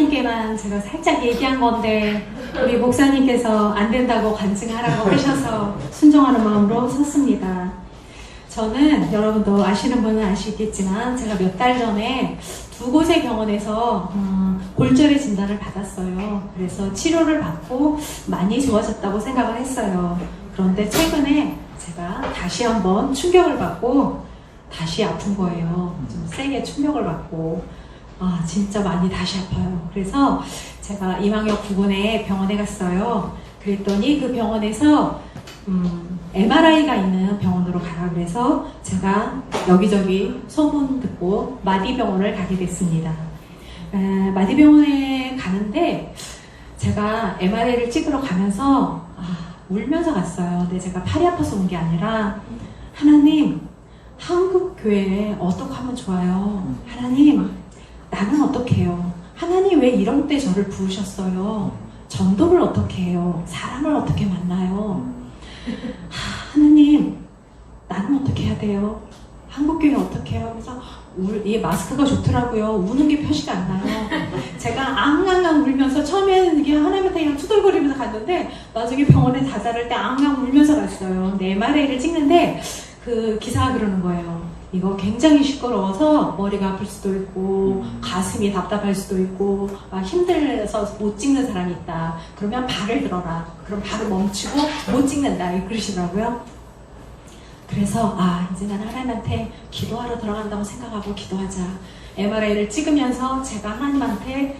목사님께만 제가 살짝 얘기한 건데 우리 목사님께서 안 된다고 간증하라고 하셔서 순종하는 마음으로 섰습니다. 저는 여러분도 아시는 분은 아시겠지만 제가 몇 달 전에 두 곳의 병원에서 골절의 진단을 받았어요. 그래서 치료를 받고 많이 좋아졌다고 생각을 했어요. 그런데 최근에 제가 다시 한번 충격을 받고 다시 아픈 거예요. 좀 세게 충격을 받고 진짜 많이 다시 아파요. 그래서 제가 이망역 부근에 병원에 갔어요. 그랬더니 그 병원에서 MRI가 있는 병원으로 가라 그래서 제가 여기저기 소문 듣고 마디병원을 가게 됐습니다. 마디병원에 가는데 제가 MRI를 찍으러 가면서 울면서 갔어요. 근데 제가 팔이 아파서 온 게 아니라 하나님, 한국 교회에 어떻게 하면 좋아요? 하나님, 나는 어떻게 해요? 하나님 왜 이런 때 저를 부르셨어요? 전도를 어떻게 해요? 사람을 어떻게 만나요? 하나님, 나는 어떻게 해야 돼요? 한국교회 어떻게 해요? 그래서 이 마스크가 좋더라고요. 우는 게 표시가 안 나요. 제가 앙앙앙 울면서 처음에는 이게 하나님한테 그냥 투덜거리면서 갔는데 나중에 병원에 다다를 때 앙앙 울면서 갔어요. 근데 MRI를 찍는데 그 기사가 그러는 거예요. 이거 굉장히 시끄러워서 머리가 아플 수도 있고 가슴이 답답할 수도 있고 힘들어서 못 찍는 사람이 있다. 그러면 발을 들어라. 그럼 발을 멈추고 못 찍는다. 그러시더라고요. 그래서 이제 나는 하나님한테 기도하러 들어간다고 생각하고 기도하자. MRI를 찍으면서 제가 하나님한테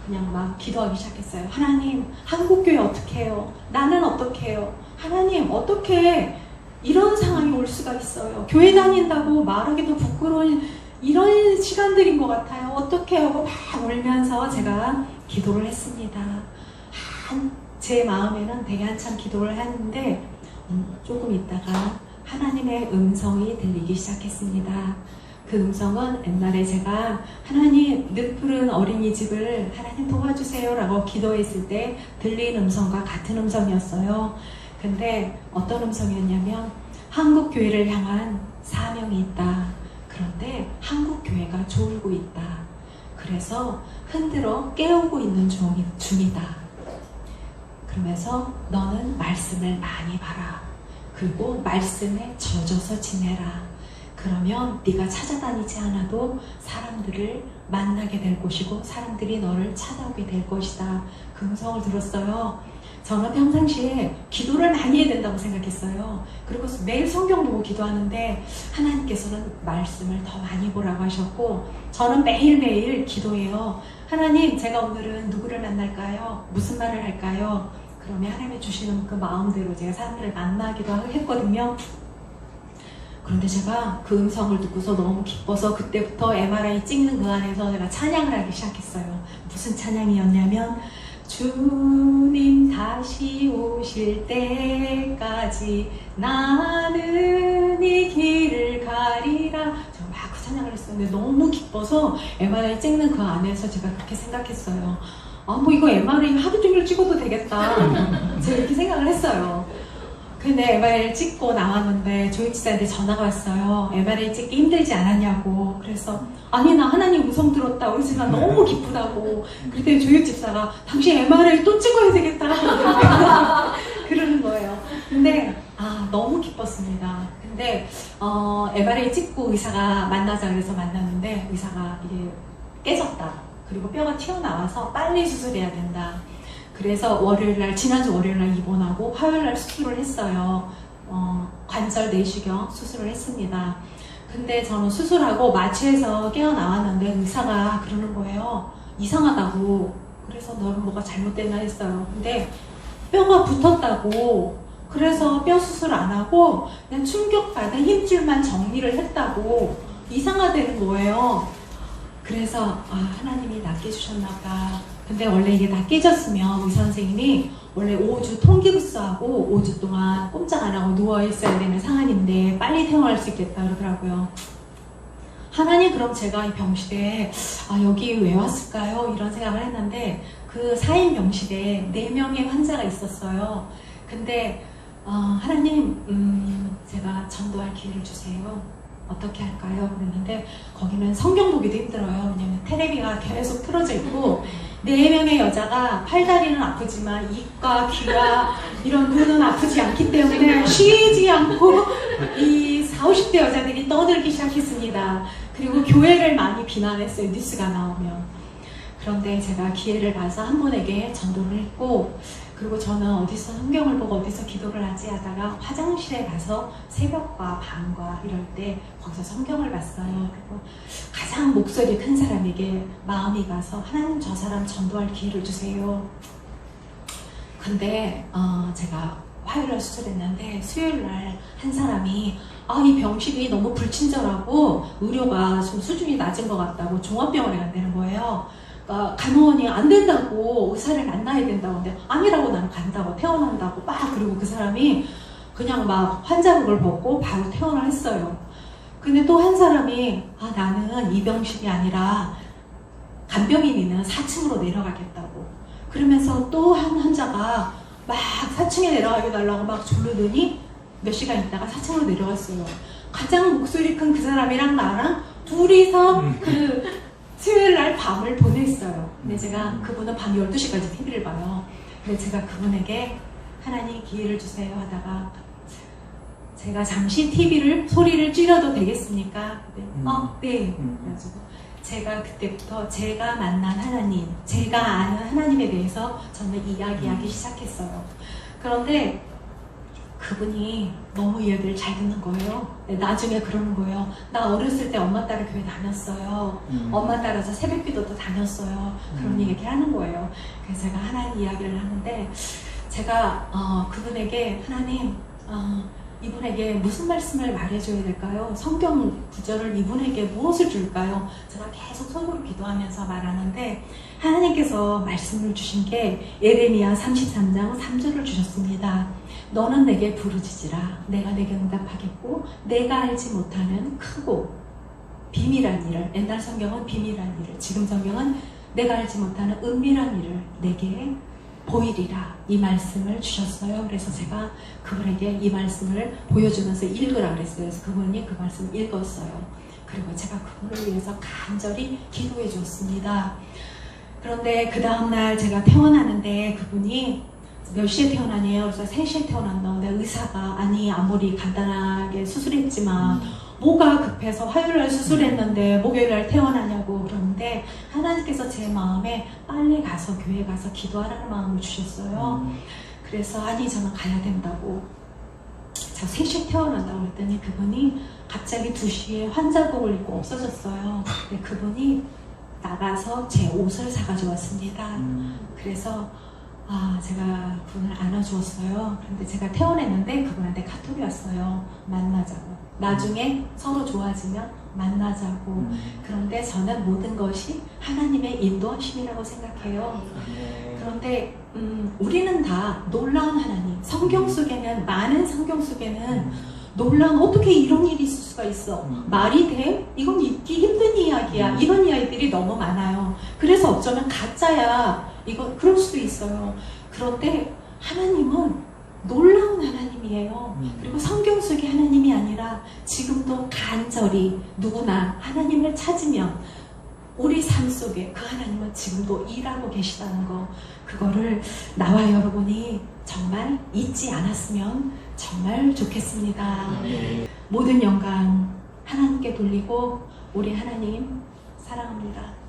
그냥 기도하기 시작했어요. 하나님, 한국교회 어떻게 해요? 나는 어떻게 해요? 하나님, 어떻게 이런 상황이 올 수가 있어요? 교회 다닌다고 말하기도 부끄러운 이런 시간들인 것 같아요. 어떻게 하고 막 울면서 제가 기도를 했습니다. 제 마음에는 되게 한참 기도를 했는데 조금 있다가 하나님의 음성이 들리기 시작했습니다. 그 음성은 옛날에 제가 하나님 늑푸른 어린이집을 하나님 도와주세요 라고 기도했을 때 들린 음성과 같은 음성이었어요. 근데 어떤 음성이었냐면 한국교회를 향한 사명이 있다. 그런데 한국교회가 졸고 있다. 그래서 흔들어 깨우고 있는 중이다. 그러면서 너는 말씀을 많이 봐라. 그리고 말씀에 젖어서 지내라. 그러면 네가 찾아다니지 않아도 사람들을 만나게 될 것이고 사람들이 너를 찾아오게 될 것이다. 그 음성을 들었어요. 저는 평상시에 기도를 많이 해야 된다고 생각했어요. 그리고 매일 성경 보고 기도하는데 하나님께서는 말씀을 더 많이 보라고 하셨고 저는 매일매일 기도해요. 하나님, 제가 오늘은 누구를 만날까요? 무슨 말을 할까요? 그러면 하나님이 주시는 그 마음대로 제가 사람들을 만나기도 했거든요. 그런데 제가 그 음성을 듣고서 너무 기뻐서 그때부터 MRI 찍는 그 안에서 제가 찬양을 하기 시작했어요. 무슨 찬양이었냐면 주님 다시 오실 때까지 나는 이 길을 가리라. 저 막 그 찬양을 했었는데 너무 기뻐서 MRI 찍는 그 안에서 제가 그렇게 생각했어요. 이거 MRI 하루 종일 찍어도 되겠다. 제가 이렇게 생각을 했어요. 근데 MRI를 찍고 나왔는데 조육지사한테 전화가 왔어요. MRI 찍기 힘들지 않았냐고. 그래서 아니 나 하나님 음성 들었다고 그래서 나 너무 기쁘다고. 그랬더니 조육집사가 당신 MRI 또 찍어야 되겠다. 그러는 거예요. 근데 너무 기뻤습니다. 근데 MRI 찍고 의사가 만나자 그래서 만났는데 의사가 이게 깨졌다. 그리고 뼈가 튀어나와서 빨리 수술해야 된다. 그래서 지난주 월요일날 입원하고 화요일날 수술을 했어요. 관절 내시경 수술을 했습니다. 근데 저는 수술하고 마취해서 깨어나왔는데 의사가 그러는 거예요. 이상하다고. 그래서 너는 뭐가 잘못됐나 했어요. 근데 뼈가 붙었다고. 그래서 뼈 수술 안 하고 그냥 충격받은 힘줄만 정리를 했다고. 이상하다는 거예요. 그래서 하나님이 낫게 주셨나봐. 근데 원래 이게 다 깨졌으면 의사 선생님이 원래 5주 통기부스하고 5주 동안 꼼짝 안 하고 누워있어야 되는 상황인데 빨리 퇴원할 수 있겠다 그러더라고요. 하나님, 그럼 제가 이 병실에 여기 왜 왔을까요? 이런 생각을 했는데 그 4인 병실에 4명의 환자가 있었어요. 근데 하나님 제가 전도할 기회를 주세요. 어떻게 할까요? 그랬는데 거기는 성경 보기도 힘들어요. 왜냐면 테레비가 계속 틀어져 있고 4명의 여자가 팔다리는 아프지만 입과 귀와 이런 눈은 아프지 않기 때문에 쉬지 않고 이 40, 50대 여자들이 떠들기 시작했습니다. 그리고 교회를 많이 비난했어요. 뉴스가 나오면. 그런데 제가 기회를 봐서 한 분에게 전도를 했고, 그리고 저는 어디서 성경을 보고 어디서 기도를 하지 하다가 화장실에 가서 새벽과 밤과 이럴 때 거기서 성경을 봤어요. 그리고 가장 목소리 큰 사람에게 마음이 가서 하나님 저 사람 전도할 기회를 주세요. 근데 제가 화요일날 수술했는데 수요일날 한 사람이 이 병실이 너무 불친절하고 의료가 좀 수준이 낮은 것 같다고 종합병원에 간다는 거예요. 간호원이 안 된다고 의사를 만나야 된다고 하는데 아니라고 나는 간다고 퇴원한다고 막 그리고 그 사람이 그냥 막 환자복을 벗고 바로 퇴원을 했어요. 근데 또 한 사람이 나는 이 병실이 아니라 간병인 있는 4층으로 내려가겠다고 그러면서 또 한 환자가 막 4층에 내려가게 달라고 막 조르더니 몇 시간 있다가 4층으로 내려갔어요. 가장 목소리 큰 그 사람이랑 나랑 둘이서 그 수요일 날 밤을 보냈어요. 근데 제가 그분은 밤 12시까지 TV를 봐요. 근데 제가 그분에게 하나님 기회를 주세요 하다가 제가 잠시 TV를 소리를 줄여도 되겠습니까? 네. 그래가지고 제가 그때부터 제가 만난 하나님, 제가 아는 하나님에 대해서 저는 이야기하기 시작했어요. 그런데 그분이 너무 이야기를 잘 듣는 거예요. 나중에 그러는 거예요. 나 어렸을 때 엄마 따라 교회 다녔어요. 엄마 따라서 새벽기도도 다녔어요. 그런 얘기 하는 거예요. 그래서 제가 하나님 이야기를 하는데 제가 그분에게 하나님 이분에게 무슨 말씀을 말해줘야 될까요? 성경 구절을 이분에게 무엇을 줄까요? 제가 계속 속으로 기도하면서 말하는데 하나님께서 말씀을 주신 게 예레미야 33장 3절을 주셨습니다. 너는 내게 부르짖으라. 내가 내게 응답하겠고 내가 알지 못하는 크고 비밀한 일을, 옛날 성경은 비밀한 일을, 지금 성경은 내가 알지 못하는 은밀한 일을 내게 보이리라. 이 말씀을 주셨어요. 그래서 제가 그분에게 이 말씀을 보여주면서 읽으라 그랬어요. 그래서 그분이 그 말씀을 읽었어요. 그리고 제가 그분을 위해서 간절히 기도해 주었습니다. 그런데 그 다음날 제가 퇴원하는데 그분이 몇 시에 퇴원하냐요? 그래서 3시에 퇴원한다는데 의사가 아무리 간단하게 수술했지만 뭐가 급해서 화요일날 수술했는데 목요일날 퇴원하냐고 그러는데 하나님께서 제 마음에 빨리 가서 교회 가서 기도하라는 마음을 주셨어요. 그래서 저는 가야 된다고 제가 3시에 퇴원한다고 그랬더니 그분이 갑자기 2시에 환자복을 입고 없어졌어요. 근데 그분이 나가서 제 옷을 사가지고 왔습니다. 그래서 제가 그분을 안아주었어요. 그런데 제가 퇴원했는데 그분한테 카톡이 왔어요. 만나자고. 나중에 서로 좋아지면 만나자고. 그런데 저는 모든 것이 하나님의 인도하심이라고 생각해요. 그런데 우리는 다 놀라운 하나님, 성경 속에는, 많은 성경 속에는 놀라운, 어떻게 이런 일이 있을 수가 있어? 말이 돼? 이건 있기 힘든 이야기야. 이런 이야기들이 너무 많아요. 그래서 어쩌면 가짜야. 이건 그럴 수도 있어요. 그런데 하나님은 놀라운 하나님이에요. 그리고 성경 속의 하나님이 아니라 지금도 간절히 누구나 하나님을 찾으면 우리 삶 속에 그 하나님은 지금도 일하고 계시다는 거, 그거를 나와 여러분이 정말 잊지 않았으면 정말 좋겠습니다. 모든 영광 하나님께 돌리고 우리 하나님 사랑합니다.